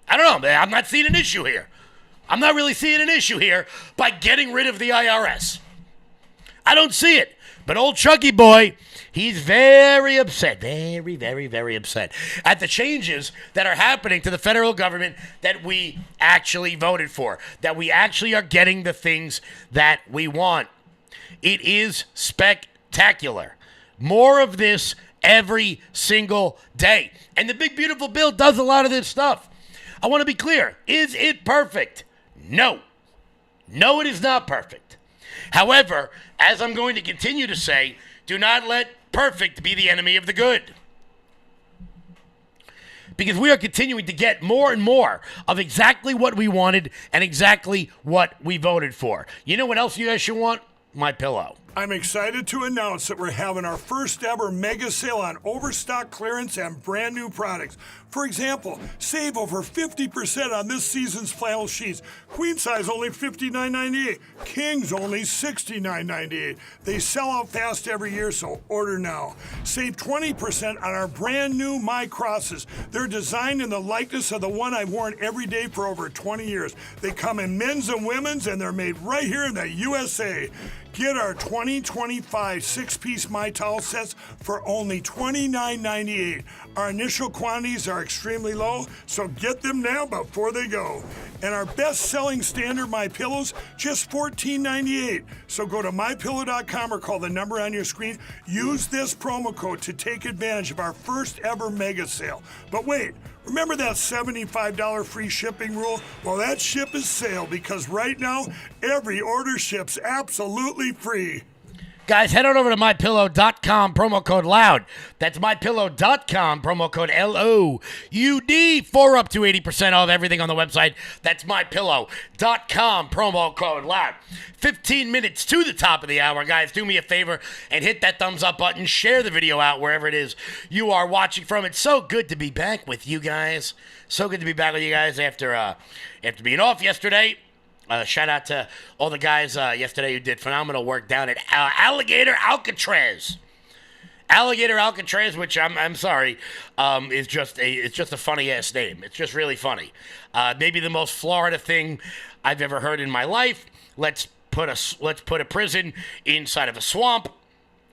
I don't know. I'm not seeing an issue here. I'm not really seeing an issue here by getting rid of the IRS. I don't see it. But old Chucky boy, he's very upset, very, very, very upset at the changes that are happening to the federal government that we actually voted for, that we actually are getting the things that we want. It is spectacular. More of this every single day. And the big, beautiful bill does a lot of this stuff. I want to be clear. Is it perfect? No. No, it is not perfect. However, as I'm going to continue to say, do not let perfect be the enemy of the good. Because we are continuing to get more and more of exactly what we wanted and exactly what we voted for. You know what else you guys should want? MyPillow. I'm excited to announce that we're having our first ever mega sale on overstock clearance and brand new products. For example, save over 50% on this season's flannel sheets. Queen size only $59.98. Kings only $69.98. They sell out fast every year, so order now. Save 20% on our brand new My Crosses. They're designed in the likeness of the one I've worn every day for over 20 years. They come in men's and women's, and they're made right here in the USA. Get our 2025 six-piece My Towel sets for only $29.98. Our initial quantities are extremely low, so get them now before they go. And our best-selling standard My Pillows, just $14.98. So go to MyPillow.com or call the number on your screen. Use this promo code to take advantage of our first ever mega sale. But wait, remember that $75 free shipping rule? Well, that ship is sailed because right now, every order ships absolutely free. Guys, head on over to MyPillow.com, promo code LOUD. That's MyPillow.com, promo code LOUD for up to 80% off everything on the website. That's MyPillow.com, promo code LOUD. 15 minutes to the top of the hour. Guys, do me a favor and hit that thumbs up button. Share the video out wherever it is you are watching from. It's so good to be back with you guys. So good to be back with you guys after being off yesterday. Shout out to all the guys yesterday who did phenomenal work down at Alligator Alcatraz. Alligator Alcatraz, which I'm sorry, is just a funny ass name. It's just really funny. Maybe the most Florida thing I've ever heard in my life. Let's put a prison inside of a swamp.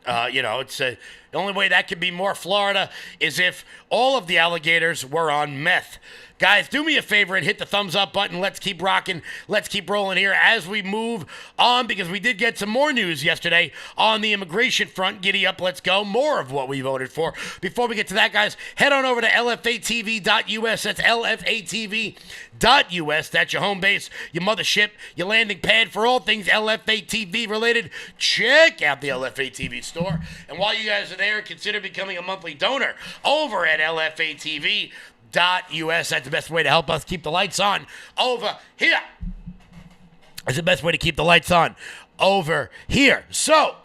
It's the only way that could be more Florida is if all of the alligators were on meth. Guys, do me a favor and hit the thumbs up button. Let's keep rocking. Let's keep rolling here as we move on because we did get some more news yesterday on the immigration front. Giddy up, let's go. More of what we voted for. Before we get to that, guys, head on over to LFATV.us. That's LFATV.us. That's your home base, your mothership, your landing pad for all things LFATV related. Check out the LFATV store. And while you guys are there, consider becoming a monthly donor over at LFATV.us. That's the best way to help us keep the lights on over here. That's the best way to keep the lights on over here. So,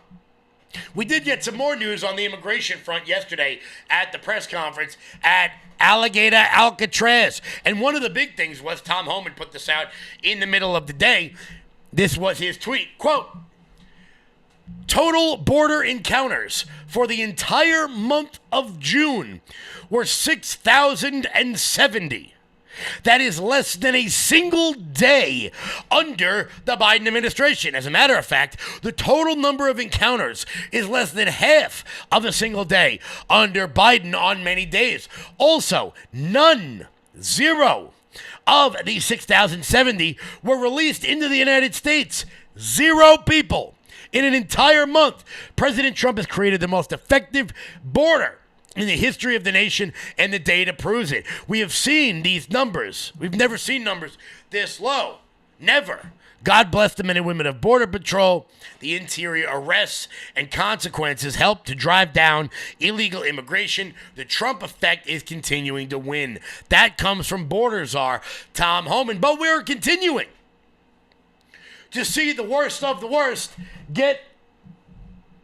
we did get some more news on the immigration front yesterday at the press conference at Alligator Alcatraz. And one of the big things was Tom Homan put this out in the middle of the day. This was his tweet. Quote, total border encounters for the entire month of June were 6,070. That is less than a single day under the Biden administration. As a matter of fact, the total number of encounters is less than half of a single day under Biden on many days. Also, zero of the 6,070 were released into the United States. 0 people. In an entire month, President Trump has created the most effective border in the history of the nation, and the data proves it. We have seen these numbers. We've never seen numbers this low. Never. God bless the men and women of Border Patrol. The interior arrests and consequences help to drive down illegal immigration. The Trump effect is continuing to win. That comes from Border Czar Tom Homan. But we're continuing to see the worst of the worst get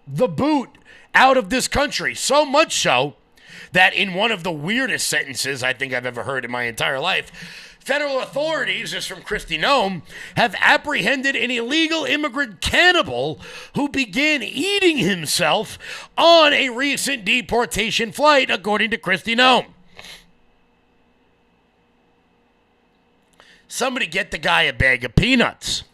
the boot out of this country. So much so that in one of the weirdest sentences I think I've ever heard in my entire life, federal authorities, this is from Kristi Noem, have apprehended an illegal immigrant cannibal who began eating himself on a recent deportation flight, according to Kristi Noem. Somebody get the guy a bag of peanuts.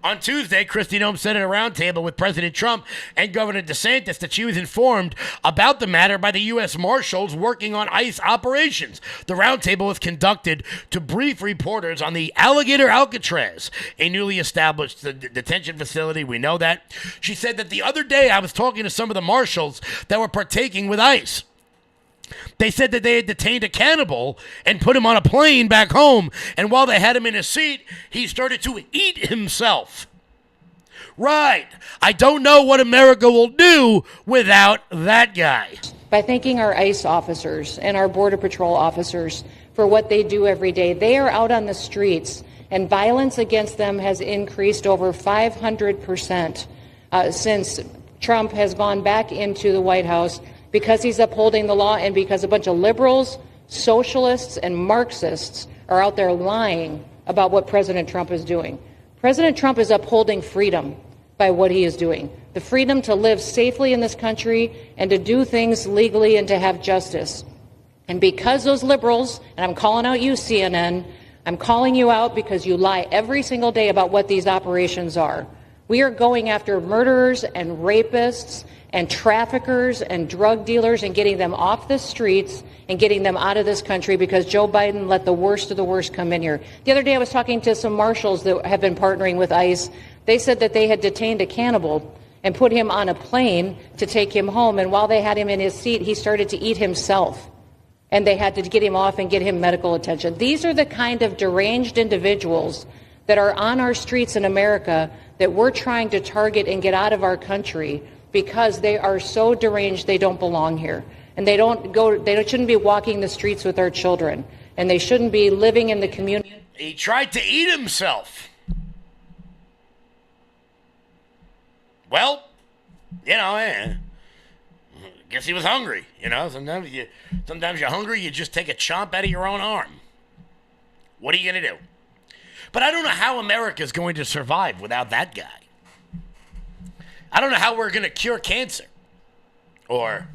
On Tuesday, Kristi Noem said at a roundtable with President Trump and Governor DeSantis that she was informed about the matter by the U.S. Marshals working on ICE operations. The roundtable was conducted to brief reporters on the Alligator Alcatraz, a newly established detention facility. We know that. She said that the other day I was talking to some of the marshals that were partaking with ICE. They said that they had detained a cannibal and put him on a plane back home, and while they had him in a seat, he started to eat himself. Right. I don't know what America will do without that guy. By thanking our ICE officers and our Border Patrol officers for what they do every day. They are out on the streets, and violence against them has increased over 500% since Trump has gone back into the White House, because he's upholding the law and because a bunch of liberals, socialists, and Marxists are out there lying about what President Trump is doing. President Trump is upholding freedom by what he is doing. The freedom to live safely in this country and to do things legally and to have justice. And because those liberals, and I'm calling out you, CNN, I'm calling you out because you lie every single day about what these operations are. We are going after murderers and rapists and traffickers and drug dealers and getting them off the streets and getting them out of this country because Joe Biden let the worst of the worst come in here. The other day I was talking to some marshals that have been partnering with ICE. They said that they had detained a cannibal and put him on a plane to take him home. And while they had him in his seat, he started to eat himself. And they had to get him off and get him medical attention. These are the kind of deranged individuals that are on our streets in America that we're trying to target and get out of our country because they are so deranged they don't belong here. And they shouldn't be walking the streets with our children. And they shouldn't be living in the community. He tried to eat himself. Well, I guess he was hungry. Sometimes you're hungry, you just take a chomp out of your own arm. What are you going to do? But I don't know how America's going to survive without that guy. I don't know how we're going to cure cancer or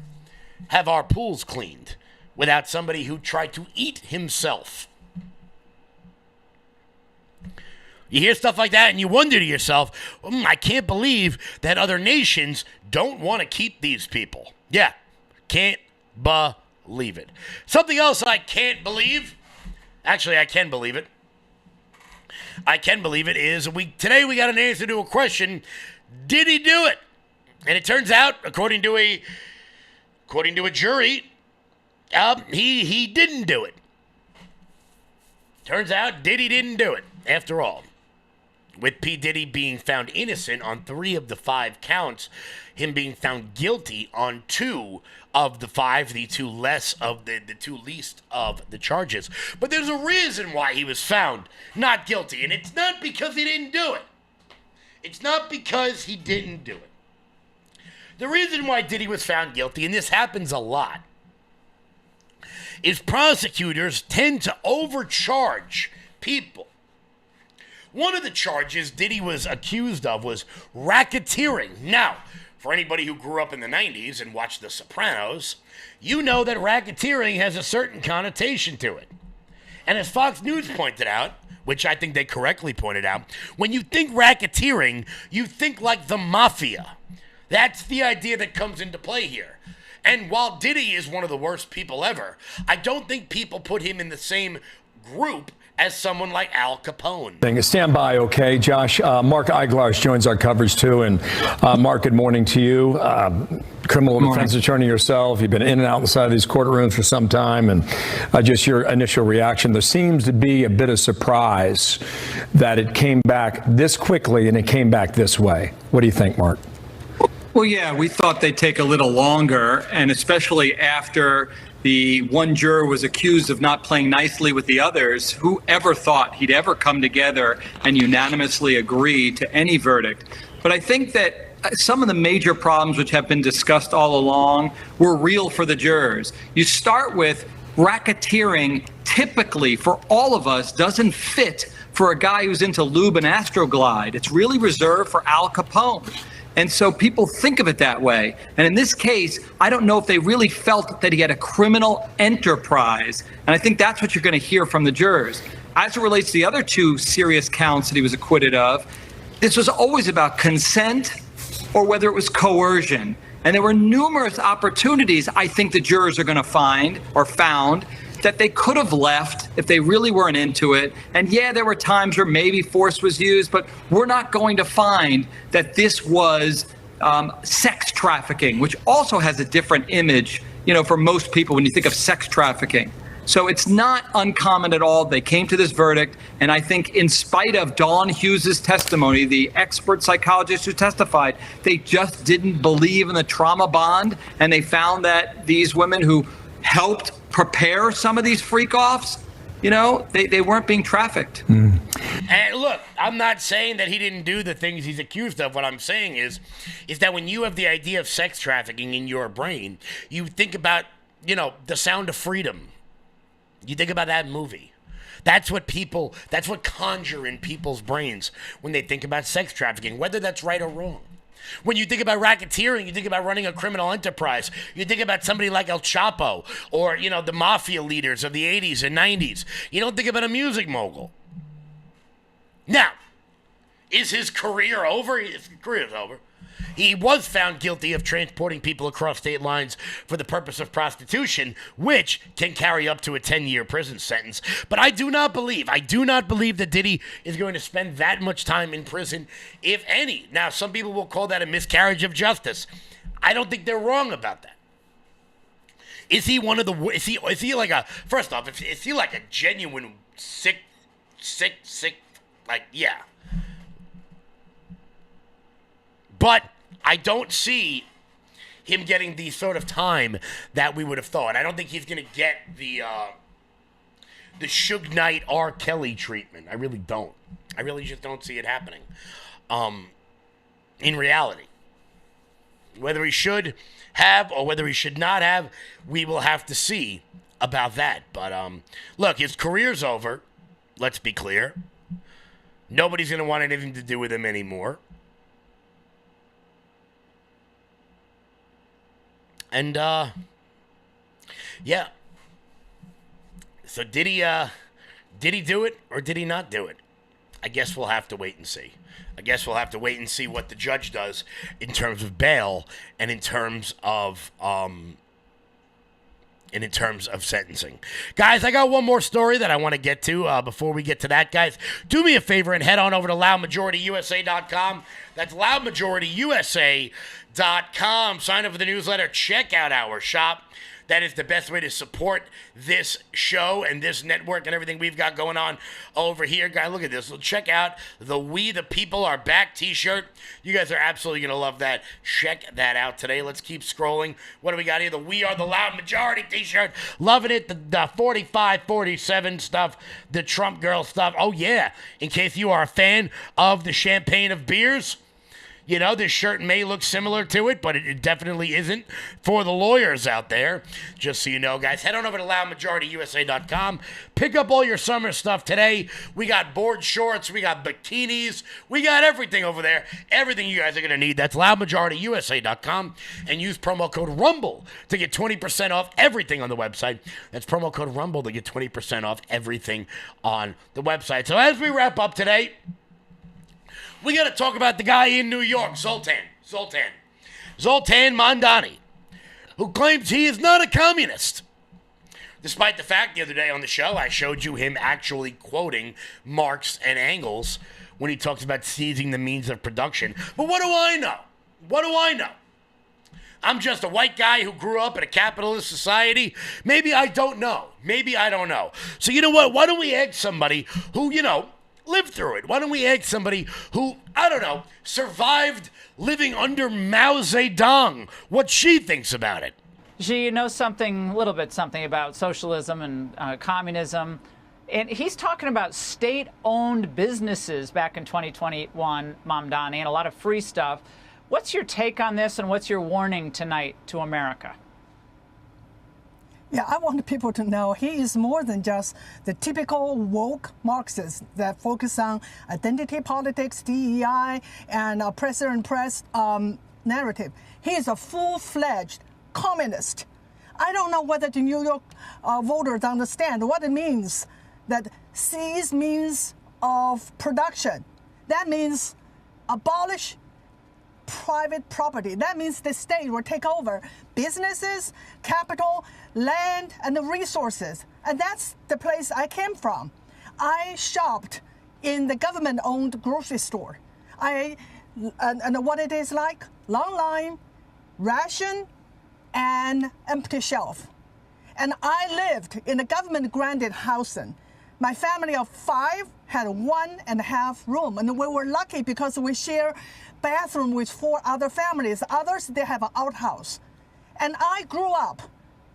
have our pools cleaned without somebody who tried to eat himself. You hear stuff like that and you wonder to yourself, I can't believe that other nations don't want to keep these people. Yeah, can't believe it. Something else I can't believe, actually I can believe it. I can believe it is today we got an answer to a question. Did he do it? And it turns out, according to a jury, he didn't do it. Turns out Diddy didn't do it, after all. With P. Diddy being found innocent on 3 of the 5 counts, him being found guilty on 2 of the 5, the two least of the charges. But there's a reason why he was found not guilty, and it's not because he didn't do it. It's not because he didn't do it. The reason why Diddy was found guilty, and this happens a lot, is prosecutors tend to overcharge people. One of the charges Diddy was accused of was racketeering. Now, for anybody who grew up in the 90s and watched The Sopranos, you know that racketeering has a certain connotation to it. And as Fox News pointed out, which I think they correctly pointed out, when you think racketeering, you think like the mafia. That's the idea that comes into play here. And while Diddy is one of the worst people ever, I don't think people put him in the same group as someone like Al Capone. Stand by, okay, Josh. Mark Eiglarz joins our coverage too. And Mark, good morning to you. Criminal defense attorney yourself. You've been in and out inside of these courtrooms for some time. And just your initial reaction. There seems to be a bit of surprise that it came back this quickly and it came back this way. What do you think, Mark? Well, yeah, we thought they'd take a little longer, and especially after the one juror was accused of not playing nicely with the others. Who ever thought he'd ever come together and unanimously agree to any verdict? But I think that some of the major problems which have been discussed all along were real for the jurors. You start with racketeering, typically for all of us, doesn't fit for a guy who's into lube and Astroglide. It's really reserved for Al Capone. And so people think of it that way. And in this case, I don't know if they really felt that he had a criminal enterprise. And I think that's what you're going to hear from the jurors. As it relates to the other two serious counts that he was acquitted of, this was always about consent or whether it was coercion. And there were numerous opportunities I think the jurors are going to find or found that they could have left if they really weren't into it. And yeah, there were times where maybe force was used, but we're not going to find that this was sex trafficking, which also has a different image, for most people when you think of sex trafficking. So it's not uncommon at all. They came to this verdict, and I think in spite of Dawn Hughes's testimony, the expert psychologist who testified, they just didn't believe in the trauma bond, and they found that these women who helped prepare some of these freak-offs, they weren't being trafficked. And look, I'm not saying that he didn't do the things he's accused of. What I'm saying is that when you have the idea of sex trafficking in your brain, you think about, The Sound of Freedom. You think about that movie. That's what conjure in people's brains when they think about sex trafficking, whether that's right or wrong. When you think about racketeering, you think about running a criminal enterprise. You think about somebody like El Chapo or, the mafia leaders of the 80s and 90s. You don't think about a music mogul. Now, is his career over? His career's over. He was found guilty of transporting people across state lines for the purpose of prostitution, which can carry up to a 10-year prison sentence. But I do not believe that Diddy is going to spend that much time in prison, if any. Now, some people will call that a miscarriage of justice. I don't think they're wrong about that. Is he one of the, is he like a, first off, is he like a genuine sick, like, yeah. But I don't see him getting the sort of time that we would have thought. I don't think he's going to get the Suge Knight R. Kelly treatment. I really don't. I really just don't see it happening. In reality. Whether he should have or whether he should not have, we will have to see about that. But look, his career's over. Let's be clear. Nobody's going to want anything to do with him anymore. And, yeah. So did he do it or did he not do it? I guess we'll have to wait and see. I guess we'll have to wait and see what the judge does in terms of bail and in terms of sentencing. Guys, I got one more story that I want to get to before we get to that, guys. Do me a favor and head on over to loudmajorityusa.com. That's loudmajorityusa.com. Sign up for the newsletter. Check out our shop. That is the best way to support this show and this network and everything we've got going on over here. Guys, look at this. So check out the We the People Are Back t-shirt. You guys are absolutely going to love that. Check that out today. Let's keep scrolling. What do we got here? The We Are the Loud Majority t-shirt. Loving it. The 45, 47 stuff. The Trump girl stuff. Oh, yeah. In case you are a fan of the champagne of beers. This shirt may look similar to it, but it definitely isn't for the lawyers out there. Just so you know, guys, head on over to loudmajorityusa.com. Pick up all your summer stuff today. We got board shorts. We got bikinis. We got everything over there. Everything you guys are going to need. That's loudmajorityusa.com. And use promo code RUMBLE to get 20% off everything on the website. That's promo code RUMBLE to get 20% off everything on the website. So as we wrap up today, we got to talk about the guy in New York, Zoltan Mondani, who claims he is not a communist. Despite the fact the other day on the show, I showed you him actually quoting Marx and Engels when he talks about seizing the means of production. But what do I know? I'm just a white guy who grew up in a capitalist society. Maybe I don't know. So you know what? Why don't we ask somebody who, lived through it? Why don't we ask somebody who, survived living under Mao Zedong what she thinks about it? Xi, you know a little bit something about socialism and communism. And he's talking about state-owned businesses back in 2021, Mamdani, and a lot of free stuff. What's your take on this, and what's your warning tonight to America? Yeah, I want people to know he is more than just the typical woke Marxist that focus on identity politics, DEI, and oppressor and press narrative. He is a full-fledged communist. I don't know whether the New York voters understand what it means. That seize means of production. That means abolish private property. That means the state will take over businesses, capital, land, and the resources. And that's the place I came from. I shopped in the government-owned grocery store. And what it is like, long line, ration, and empty shelf. And I lived in a government-granted housing. My family of 5 had 1.5 room, and we were lucky because we share bathroom with 4 other families. Others, they have an outhouse. And I grew up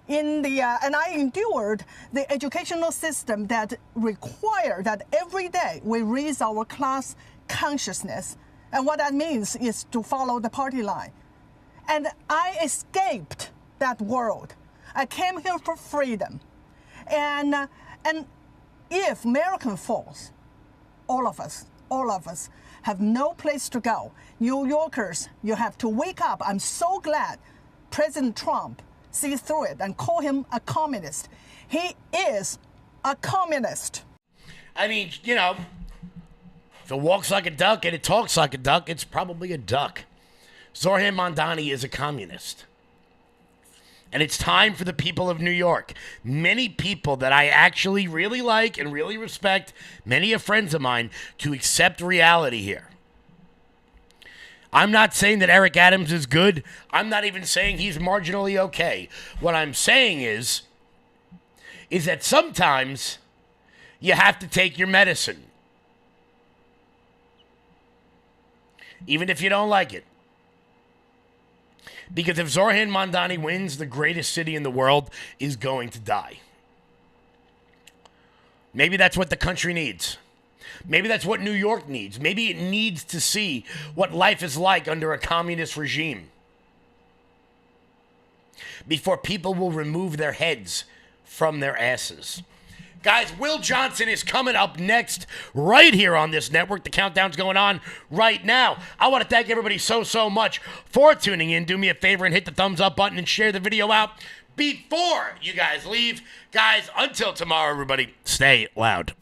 in and I endured the educational system that required that every day we raise our class consciousness. And what that means is to follow the party line. And I escaped that world. I came here for freedom. And if American falls, all of us have no place to go. New Yorkers, you have to wake up. I'm so glad President Trump sees through it and call him a communist. He is a communist. I mean, you know, if it walks like a duck and it talks like a duck, it's probably a duck. Zoran Mamdani is a communist. And it's time for the people of New York. Many people that I actually really like and really respect, many of friends of mine, to accept reality here. I'm not saying that Eric Adams is good. I'm not even saying he's marginally okay. What I'm saying is that sometimes you have to take your medicine. Even if you don't like it. Because if Zoran Mamdani wins, the greatest city in the world is going to die. Maybe that's what the country needs. Maybe that's what New York needs. Maybe it needs to see what life is like under a communist regime before people will remove their heads from their asses. Guys, Will Johnson is coming up next right here on this network. The countdown's going on right now. I want to thank everybody so much for tuning in. Do me a favor and hit the thumbs up button and share the video out before you guys leave. Guys, until tomorrow, everybody, stay loud.